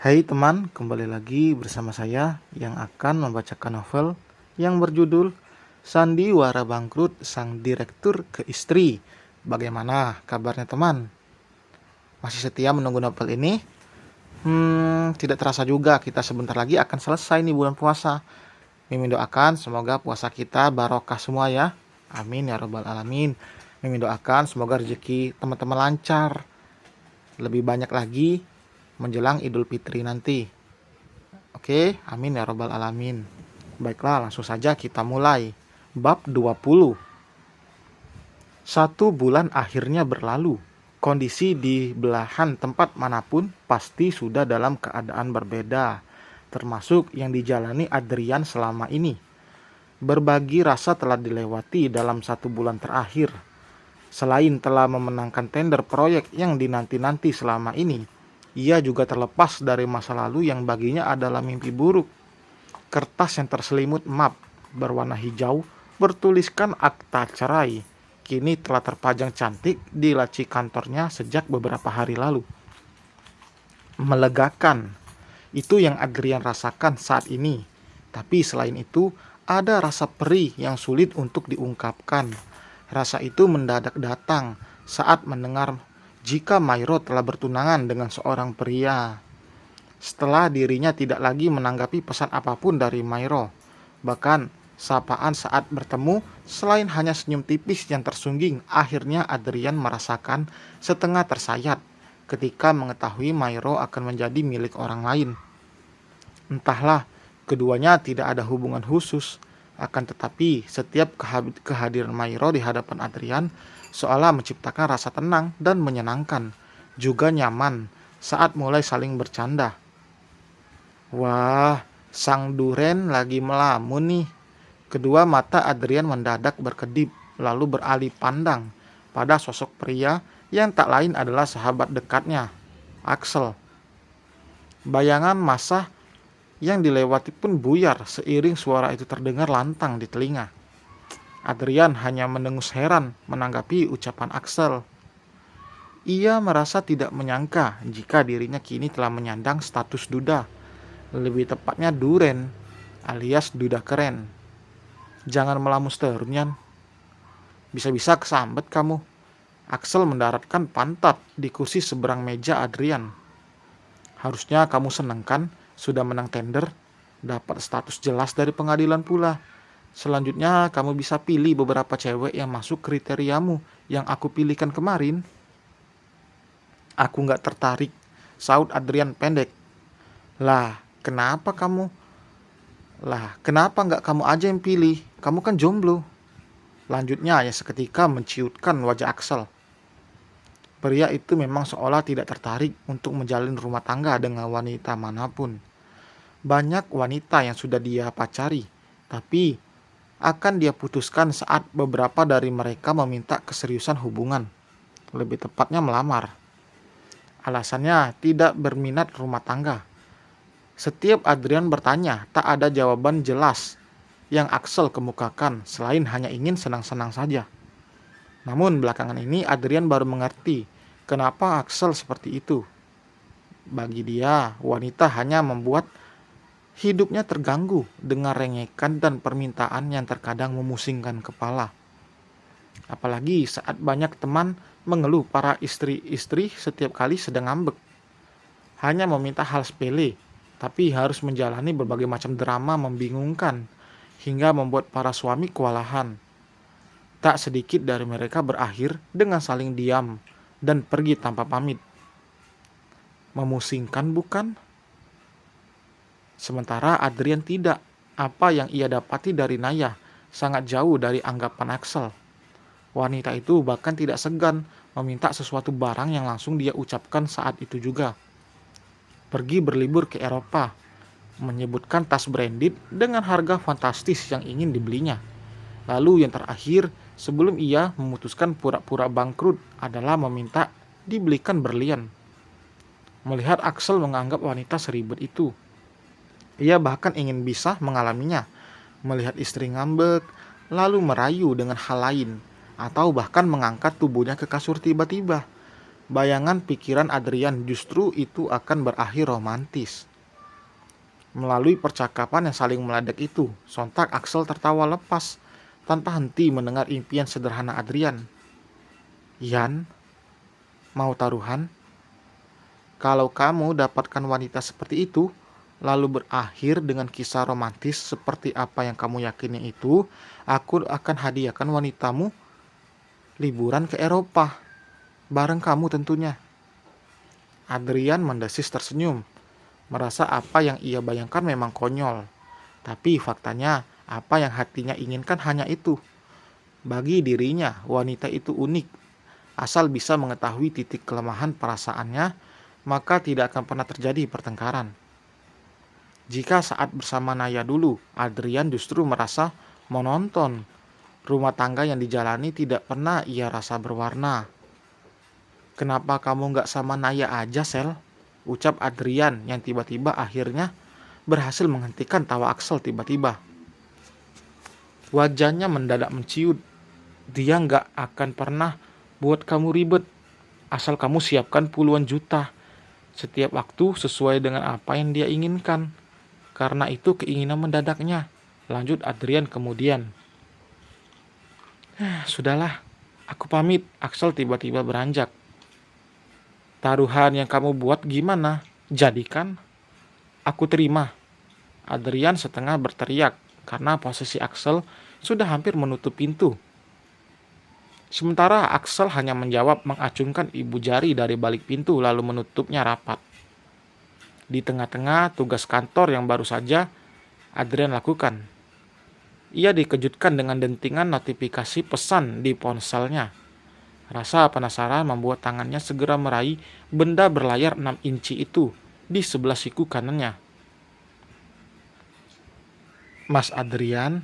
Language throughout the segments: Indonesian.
Hai teman, kembali lagi bersama saya yang akan membacakan novel yang berjudul Sandiwara Bangkrut Sang Direktur ke Istri. Bagaimana kabarnya teman? Masih setia menunggu novel ini? Tidak terasa juga kita sebentar lagi akan selesai nih bulan puasa. Mimin doakan semoga puasa kita barokah semua ya. Amin ya robbal alamin. Mimin doakan semoga rezeki teman-teman lancar. Lebih banyak lagi menjelang Idul Fitri nanti. Oke, amin ya robbal alamin. Baiklah, langsung saja kita mulai. Bab 20. 1 bulan akhirnya berlalu. Kondisi di belahan tempat manapun pasti sudah dalam keadaan berbeda, termasuk yang dijalani Adrian selama ini. Berbagi rasa telah dilewati dalam 1 bulan terakhir. Selain telah memenangkan tender proyek yang dinanti-nanti selama ini, ia juga terlepas dari masa lalu yang baginya adalah mimpi buruk. Kertas yang terselimut map berwarna hijau bertuliskan akta cerai kini telah terpajang cantik di laci kantornya sejak beberapa hari lalu. Melegakan, itu yang Adrian rasakan saat ini. Tapi selain itu, ada rasa perih yang sulit untuk diungkapkan. Rasa itu mendadak datang saat mendengar jika Mairo telah bertunangan dengan seorang pria. Setelah dirinya tidak lagi menanggapi pesan apapun dari Mairo. Bahkan sapaan saat bertemu, selain hanya senyum tipis yang tersungging, akhirnya Adrian merasakan setengah tersayat ketika mengetahui Mairo akan menjadi milik orang lain. Entahlah, keduanya tidak ada hubungan khusus. Akan tetapi, setiap kehadiran Mairo di hadapan Adrian seolah menciptakan rasa tenang dan menyenangkan, juga nyaman saat mulai saling bercanda. Wah, sang Duren lagi melamun nih. Kedua mata Adrian mendadak berkedip, lalu beralih pandang pada sosok pria yang tak lain adalah sahabat dekatnya, Axel. Bayangan masa yang dilewati pun buyar seiring suara itu terdengar lantang di telinga. Adrian hanya mendengus heran menanggapi ucapan Axel. Ia merasa tidak menyangka jika dirinya kini telah menyandang status duda, lebih tepatnya Duren alias duda keren. Jangan melamus terunyan. Bisa-bisa kesambet kamu. Axel mendaratkan pantat di kursi seberang meja Adrian. Harusnya kamu senang kan? Sudah menang tender, dapat status jelas dari pengadilan pula. Selanjutnya kamu bisa pilih beberapa cewek yang masuk kriteriamu yang aku pilihkan kemarin. Aku gak tertarik, saut Adrian pendek. Lah, kenapa gak kamu aja yang pilih? Kamu kan jomblo. Lanjutnya ya seketika menciutkan wajah Axel. Pria itu memang seolah tidak tertarik untuk menjalin rumah tangga dengan wanita manapun. Banyak wanita yang sudah dia pacari, tapi akan dia putuskan saat beberapa dari mereka meminta keseriusan hubungan. Lebih tepatnya melamar. Alasannya tidak berminat rumah tangga. Setiap Adrian bertanya, tak ada jawaban jelas yang Axel kemukakan selain hanya ingin senang-senang saja. Namun belakangan ini Adrian baru mengerti kenapa Axel seperti itu. Bagi dia, wanita hanya membuat hidupnya terganggu dengan rengekan dan permintaan yang terkadang memusingkan kepala. Apalagi saat banyak teman mengeluh para istri-istri setiap kali sedang ngambek. Hanya meminta hal sepele, tapi harus menjalani berbagai macam drama membingungkan hingga membuat para suami kewalahan. Tak sedikit dari mereka berakhir dengan saling diam dan pergi tanpa pamit. Memusingkan bukan? Sementara Adrian tidak. Apa yang ia dapati dari Naya sangat jauh dari anggapan Axel. Wanita itu bahkan tidak segan meminta sesuatu barang yang langsung dia ucapkan saat itu juga. Pergi berlibur ke Eropa, menyebutkan tas branded dengan harga fantastis yang ingin dibelinya. Lalu yang terakhir, sebelum ia memutuskan pura-pura bangkrut adalah meminta dibelikan berlian. Melihat Axel menganggap wanita seribet itu, ia bahkan ingin bisa mengalaminya. Melihat istri ngambek, lalu merayu dengan hal lain, atau bahkan mengangkat tubuhnya ke kasur tiba-tiba. Bayangan pikiran Adrian justru itu akan berakhir romantis. Melalui percakapan yang saling meledak itu, sontak Axel tertawa lepas tanpa henti mendengar impian sederhana Adrian. Yan, mau taruhan? Kalau kamu dapatkan wanita seperti itu, lalu berakhir dengan kisah romantis seperti apa yang kamu yakini itu, aku akan hadiahkan wanitamu liburan ke Eropa. Bareng kamu tentunya. Adrian mendesis tersenyum, merasa apa yang ia bayangkan memang konyol. Tapi faktanya, apa yang hatinya inginkan hanya itu. Bagi dirinya, wanita itu unik. Asal bisa mengetahui titik kelemahan perasaannya, maka tidak akan pernah terjadi pertengkaran. Jika saat bersama Naya dulu, Adrian justru merasa monoton. Rumah tangga yang dijalani tidak pernah ia rasa berwarna. Kenapa kamu gak sama Naya aja, Sel? Ucap Adrian yang tiba-tiba akhirnya berhasil menghentikan tawa Axel tiba-tiba. Wajahnya mendadak menciut. Dia gak akan pernah buat kamu ribet. Asal kamu siapkan puluhan juta setiap waktu sesuai dengan apa yang dia inginkan. Karena itu keinginan mendadaknya. Lanjut Adrian kemudian. Sudahlah, aku pamit. Axel tiba-tiba beranjak. Taruhan yang kamu buat gimana? Jadikan? Aku terima. Adrian setengah berteriak karena posisi Axel sudah hampir menutup pintu. Sementara Axel hanya menjawab mengacungkan ibu jari dari balik pintu lalu menutupnya rapat. Di tengah-tengah tugas kantor yang baru saja Adrian lakukan, ia dikejutkan dengan dentingan notifikasi pesan di ponselnya. Rasa penasaran membuat tangannya segera meraih benda berlayar 6 inci itu di sebelah siku kanannya. Mas Adrian,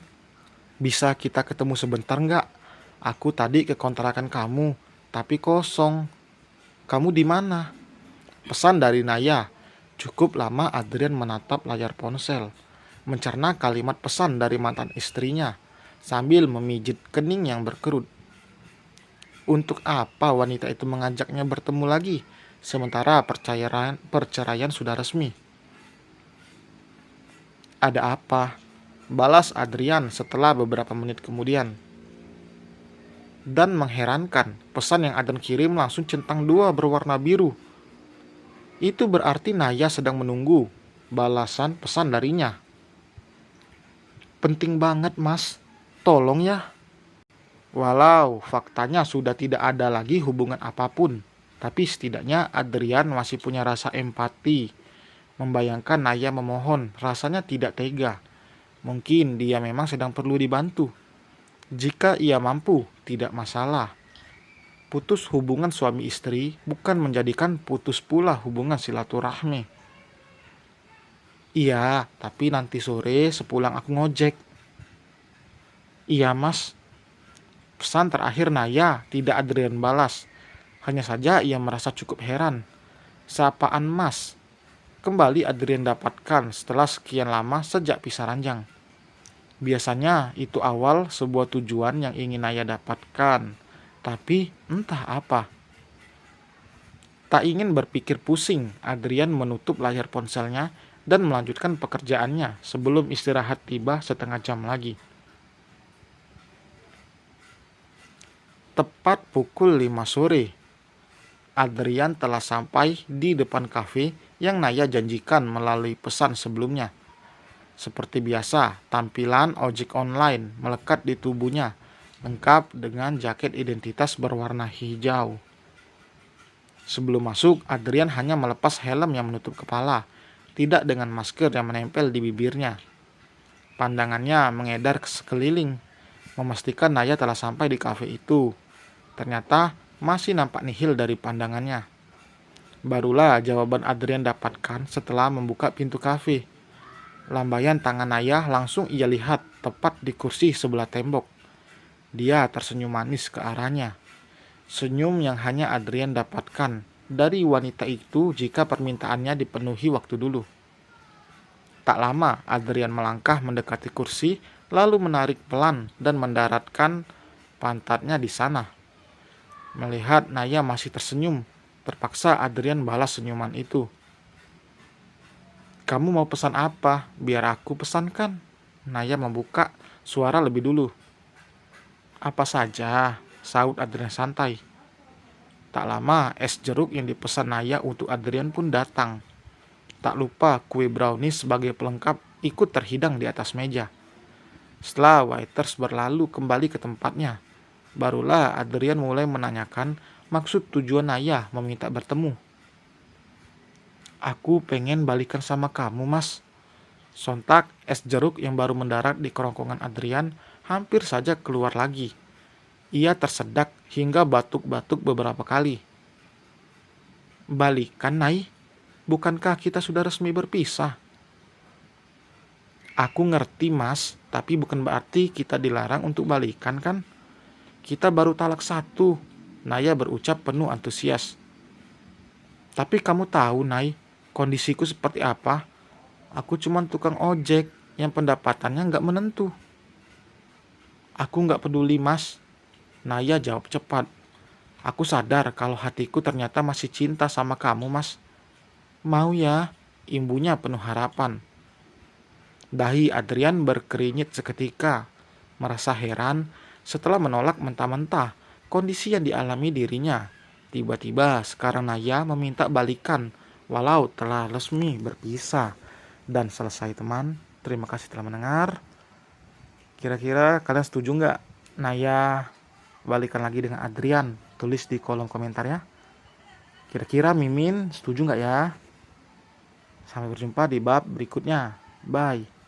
bisa kita ketemu sebentar nggak? Aku tadi ke kontrakan kamu, tapi kosong. Kamu di mana? Pesan dari Naya. Cukup lama Adrian menatap layar ponsel, mencerna kalimat pesan dari mantan istrinya, sambil memijit kening yang berkerut. Untuk apa wanita itu mengajaknya bertemu lagi, sementara perceraian sudah resmi? Ada apa? Balas Adrian setelah beberapa menit kemudian. Dan mengherankan, pesan yang Adrian kirim langsung centang 2 berwarna biru. Itu berarti Naya sedang menunggu balasan pesan darinya. Penting banget, Mas. Tolong ya. Walau faktanya sudah tidak ada lagi hubungan apapun, tapi setidaknya Adrian masih punya rasa empati. Membayangkan Naya memohon, rasanya tidak tega. Mungkin dia memang sedang perlu dibantu. Jika ia mampu, tidak masalah. Putus hubungan suami istri bukan menjadikan putus pula hubungan silaturahmi. Iya, tapi nanti sore sepulang aku ngojek. Iya, Mas. Pesan terakhir Naya tidak Adrian balas. Hanya saja ia merasa cukup heran. Sapaan Mas kembali Adrian dapatkan setelah sekian lama sejak pisah ranjang. Biasanya itu awal sebuah tujuan yang ingin Naya dapatkan. Tapi entah apa. Tak ingin berpikir pusing, Adrian menutup layar ponselnya dan melanjutkan pekerjaannya sebelum istirahat tiba setengah jam lagi. Tepat pukul 5 sore, Adrian telah sampai di depan kafe yang Naya janjikan melalui pesan sebelumnya. Seperti biasa, tampilan ojek online melekat di tubuhnya, lengkap dengan jaket identitas berwarna hijau. Sebelum masuk, Adrian hanya melepas helm yang menutup kepala, tidak dengan masker yang menempel di bibirnya. Pandangannya mengedar ke sekeliling, memastikan Naya telah sampai di kafe itu. Ternyata masih nampak nihil dari pandangannya. Barulah jawaban Adrian dapatkan setelah membuka pintu kafe. Lambaian tangan Naya langsung ia lihat tepat di kursi sebelah tembok. Dia tersenyum manis ke arahnya. Senyum yang hanya Adrian dapatkan dari wanita itu jika permintaannya dipenuhi waktu dulu. Tak lama Adrian melangkah mendekati kursi lalu menarik pelan dan mendaratkan pantatnya di sana. Melihat Naya masih tersenyum, Terpaksa Adrian balas senyuman itu. Kamu mau pesan apa? Biar aku pesankan. Naya membuka suara lebih dulu. Apa saja, saut Adrian santai. Tak lama, es jeruk yang dipesan Naya untuk Adrian pun datang. Tak lupa kue brownies sebagai pelengkap ikut terhidang di atas meja. Setelah waiters berlalu kembali ke tempatnya, barulah Adrian mulai menanyakan maksud tujuan Naya meminta bertemu. Aku pengen balikan sama kamu, Mas. Sontak, es jeruk yang baru mendarat di kerongkongan Adrian hampir saja keluar lagi. Ia tersedak hingga batuk-batuk beberapa kali. Balikan, Nay? Bukankah kita sudah resmi berpisah? Aku ngerti, Mas, tapi bukan berarti kita dilarang untuk balikan kan? Kita baru talak 1, Naya berucap penuh antusias. Tapi kamu tahu, Nay, kondisiku seperti apa? Aku cuma tukang ojek yang pendapatannya nggak menentu. Aku nggak peduli, Mas. Naya jawab cepat. Aku sadar kalau hatiku ternyata masih cinta sama kamu, Mas. Mau ya? Imbunya penuh harapan. Dahi Adrian berkerinyit seketika, merasa heran setelah menolak mentah-mentah kondisi yang dialami dirinya. Tiba-tiba sekarang Naya meminta balikan walau telah resmi berpisah. Dan selesai teman, terima kasih telah mendengar. Kira-kira kalian setuju nggak Naya balikan lagi dengan Adrian? Tulis di kolom komentar ya. Kira-kira Mimin setuju nggak ya? Sampai berjumpa di bab berikutnya. Bye.